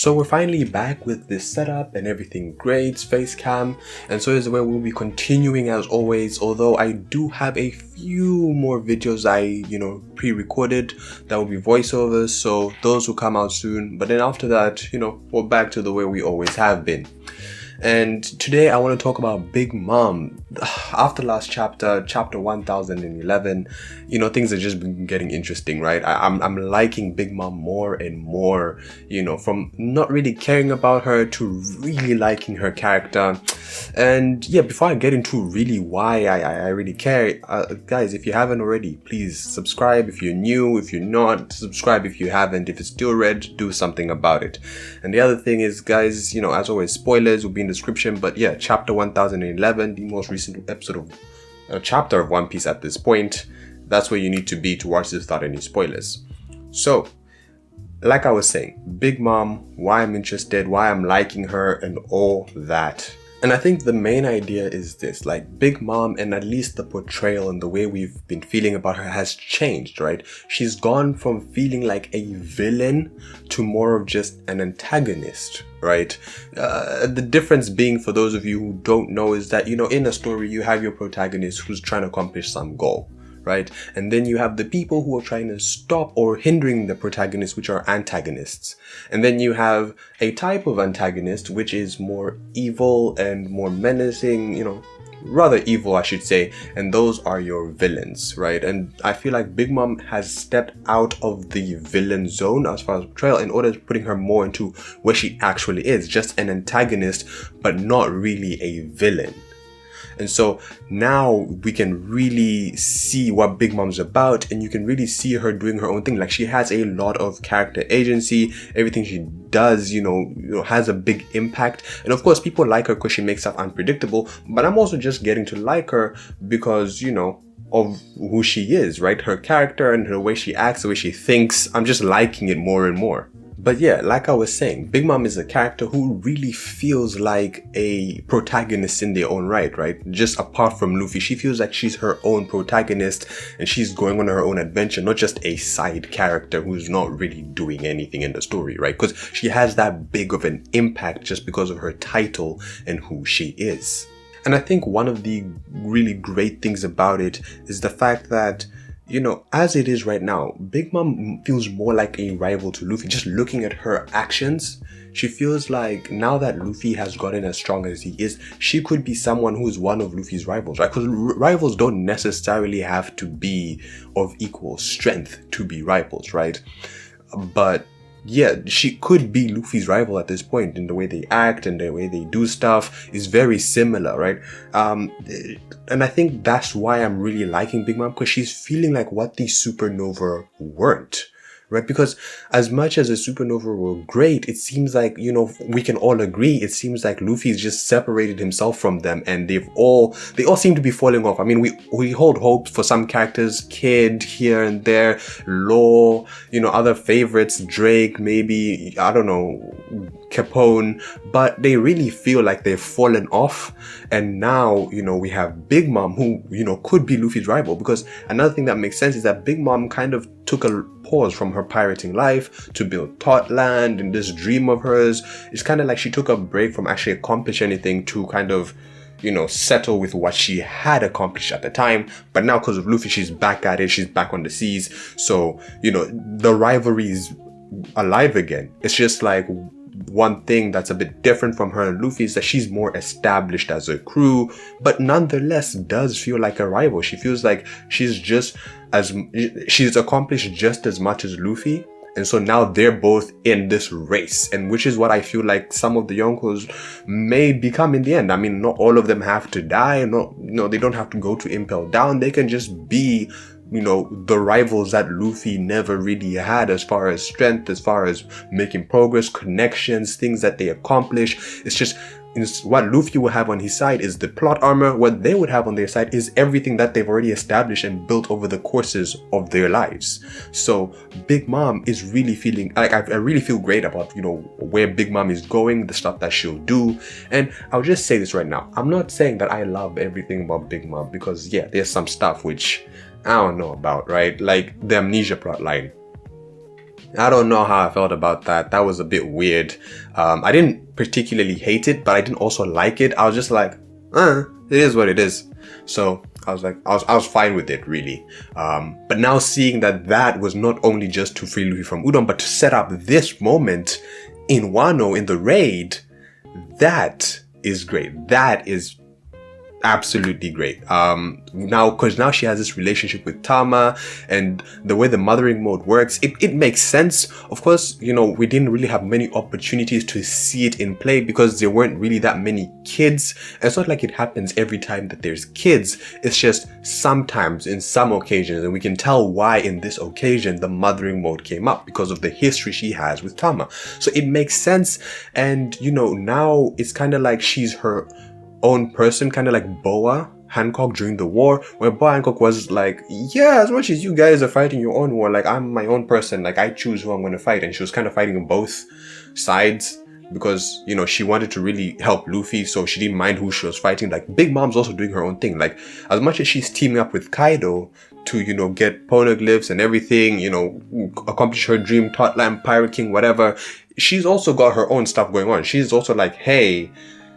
So we're finally back with this setup and everything great, face cam, and so is where we'll be continuing as always, although I do have a few more videos I pre-recorded that will be voiceovers, so those will come out soon. But then after that, we're back to the way we always have been. And today I want to talk about Big Mom. After last chapter 1011, things have just been getting interesting, right? I'm liking Big Mom more and more, from not really caring about her to really liking her character. And yeah, before I get into really why I really care, guys, if you haven't already, please subscribe if you're new. If you're not, subscribe if you haven't. If it's still red, do something about it. And the other thing is, guys, as always, spoilers will be in the description, but yeah, chapter 1011, the most recent episode of chapter of One Piece at this point. That's where you need to be to watch this without any spoilers. So like I was saying, Big Mom, why I'm interested, why I'm liking her, and all that. And I think the main idea is this, like Big Mom, and at least the portrayal and the way we've been feeling about her has changed, right? She's gone from feeling like a villain to more of just an antagonist, right? The difference being, for those of you who don't know, is that, in a story you have your protagonist who's trying to accomplish some goal, right? And then you have the people who are trying to stop or hindering the protagonist, which are antagonists. And then you have a type of antagonist which is more evil and more menacing, rather evil I should say, and those are your villains, right? And I feel like Big Mom has stepped out of the villain zone as far as portrayal in order to putting her more into where she actually is, just an antagonist but not really a villain. And so now we can really see what Big Mom's about, and you can really see her doing her own thing. Like, she has a lot of character agency. Everything she does, has a big impact. And of course, people like her because she makes stuff unpredictable. But I'm also just getting to like her because, of who she is, right? Her character and the way she acts, the way she thinks. I'm just liking it more and more. But yeah, like I was saying, Big Mom is a character who really feels like a protagonist in their own right? Just apart from Luffy, she feels like she's her own protagonist and she's going on her own adventure, not just a side character who's not really doing anything in the story, right? Because she has that big of an impact just because of her title and who she is. And I think one of the really great things about it is the fact that, as it is right now, Big Mom feels more like a rival to Luffy. Just looking at her actions, she feels like now that Luffy has gotten as strong as he is, she could be someone who's one of Luffy's rivals, right? Because rivals don't necessarily have to be of equal strength to be rivals, right? But yeah, she could be Luffy's rival at this point in the way they act and the way they do stuff is very similar, right? And I think that's why I'm really liking Big Mom, because she's feeling like what the Supernova weren't, right? Because as much as the Supernova were great, it seems like, we can all agree, it seems like Luffy's just separated himself from them, and they all seem to be falling off. I mean, we hold hopes for some characters, Kid here and there, Law, other favorites, Drake, maybe, I don't know, Capone, but they really feel like they've fallen off. And now, we have Big Mom who, could be Luffy's rival, because another thing that makes sense is that Big Mom kind of took a pause from her pirating life to build Totland and this dream of hers. It's kind of like she took a break from actually accomplish anything to kind of, settle with what she had accomplished at the time. But now because of Luffy, she's back at it, she's back on the seas. So, the rivalry is alive again. It's just like one thing that's a bit different from her and Luffy is that she's more established as a crew, but nonetheless does feel like a rival. She feels like she's accomplished just as much as Luffy. And so now they're both in this race, and which is what I feel like some of the Yonkos may become in the end. I mean, not all of them have to die. They don't have to go to Impel Down. They can just be, the rivals that Luffy never really had as far as strength, as far as making progress, connections, things that they accomplish. It's just what Luffy will have on his side is the plot armor. What they would have on their side is everything that they've already established and built over the courses of their lives. So Big Mom is really feeling like, I really feel great about, where Big Mom is going, the stuff that she'll do. And I'll just say this right now. I'm not saying that I love everything about Big Mom, because yeah, there's some stuff which I don't know about, right? Like the amnesia plotline. I don't know how I felt about that. That was a bit weird. I didn't particularly hate it, but I didn't also like it. I was just like, it is what it is. So I was like, I was fine with it, really. But now seeing that was not only just to free Luffy from Udon, but to set up this moment in Wano in the raid, that is great. That is absolutely great. Because now she has this relationship with Tama, and the way the mothering mode works, it makes sense. Of course, you know, we didn't really have many opportunities to see it in play because there weren't really that many kids. It's not like it happens every time that there's kids. It's just sometimes in some occasions, and we can tell why in this occasion the mothering mode came up because of the history she has with Tama. So it makes sense. And you know, now it's kind of like she's her own person, kind of like Boa Hancock during the war, where Boa Hancock was like, yeah, as much as you guys are fighting your own war, like I'm my own person, like I choose who I'm going to fight. And she was kind of fighting both sides because, you know, she wanted to really help Luffy, so she didn't mind who she was fighting. Like Big Mom's also doing her own thing. Like as much as she's teaming up with Kaido to, you know, get poneglyphs and everything, you know, accomplish her dream, Totland, Pirate King, whatever, she's also got her own stuff going on. She's also like, hey,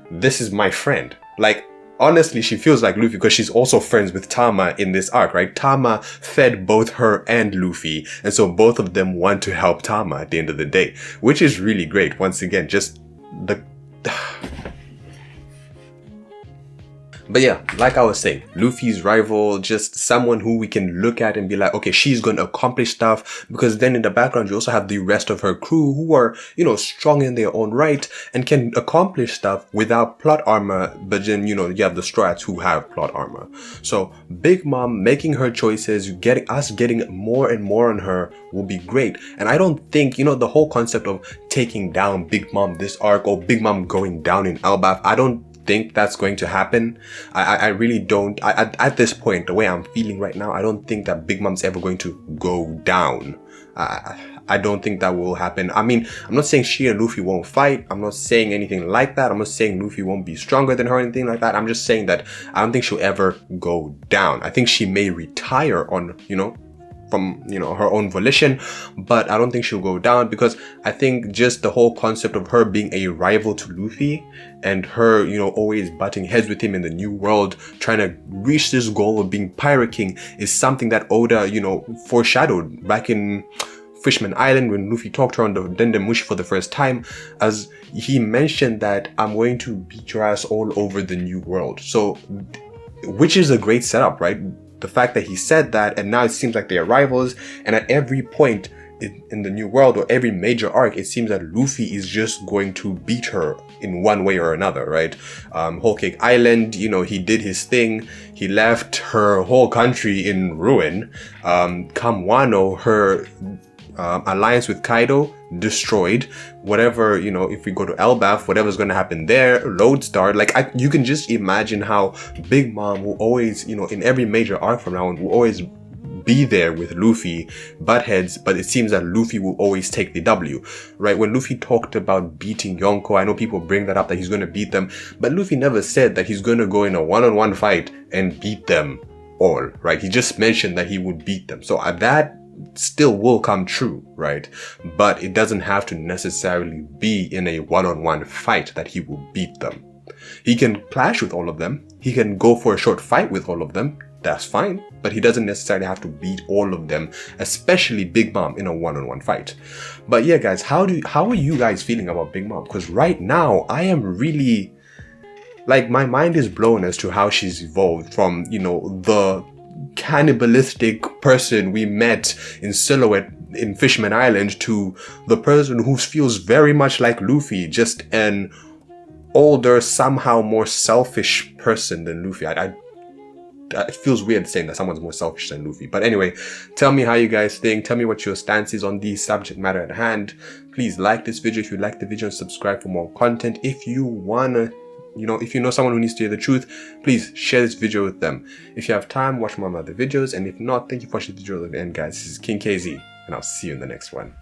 this is my friend. Like, honestly, she feels like Luffy because she's also friends with Tama in this arc, right? Tama fed both her and Luffy, and so both of them want to help Tama at the end of the day, which is really great. Once again, just the... But yeah, like I was saying, Luffy's rival, just someone who we can look at and be like, okay, she's going to accomplish stuff, because then in the background, you also have the rest of her crew who are, you know, strong in their own right and can accomplish stuff without plot armor. But then, you know, you have the Strats who have plot armor. So Big Mom making her choices, getting more and more on her will be great. And I don't think, you know, the whole concept of taking down Big Mom this arc or Big Mom going down in Elbaf, I don't think that's going to happen. I really don't. At this point, the way I'm feeling right now, I don't think that Big Mom's ever going to go down. I don't think that will happen. I mean, I'm not saying she and Luffy won't fight. I'm not saying anything like that. I'm not saying Luffy won't be stronger than her or anything like that. I'm just saying that I don't think she'll ever go down. I think she may retire on, you know, from, you know, her own volition, but I don't think she'll go down, because I think just the whole concept of her being a rival to Luffy and her, you know, always butting heads with him in the new world, trying to reach this goal of being Pirate King, is something that Oda, you know, foreshadowed back in Fishman Island when Luffy talked to her on the Dendemushi for the first time, as he mentioned that I'm going to beat your ass all over the new world. So, which is a great setup, right? The fact that he said that, and now it seems like they are rivals, and at every point in the new world or every major arc, it seems that Luffy is just going to beat her in one way or another, right? Whole Cake Island, you know, he did his thing. He left her whole country in ruin. Come Wano, her alliance with Kaido destroyed. Whatever, you know, if we go to Elbaf, whatever's going to happen there, Lodestar, like you can just imagine how Big Mom will always, you know, in every major arc from now on, will always be there with Luffy, butt heads, but it seems that Luffy will always take the W, right? When Luffy talked about beating Yonko, I know people bring that up, that he's going to beat them, but Luffy never said that he's going to go in a one-on-one fight and beat them all, right? He just mentioned that he would beat them. So that still will come true, right? But it doesn't have to necessarily be in a one-on-one fight that he will beat them. He can clash with all of them. He can go for a short fight with all of them. That's fine. But he doesn't necessarily have to beat all of them, especially Big Mom in a one-on-one fight. But yeah, guys, how are you guys feeling about Big Mom? Because right now, I am really, like, my mind is blown as to how she's evolved from, you know, the cannibalistic person we met in Silhouette in Fishman Island to the person who feels very much like Luffy, just an older, somehow more selfish person than Luffy. It feels weird saying that someone's more selfish than Luffy. But anyway, tell me how you guys think. Tell me what your stance is on the subject matter at hand. Please like this video if you like the video and subscribe for more content. If you wanna, you know, if you know someone who needs to hear the truth, please share this video with them. If you have time, watch more of my other videos. And if not, thank you for watching the video to the end, guys. This is King KZ, and I'll see you in the next one.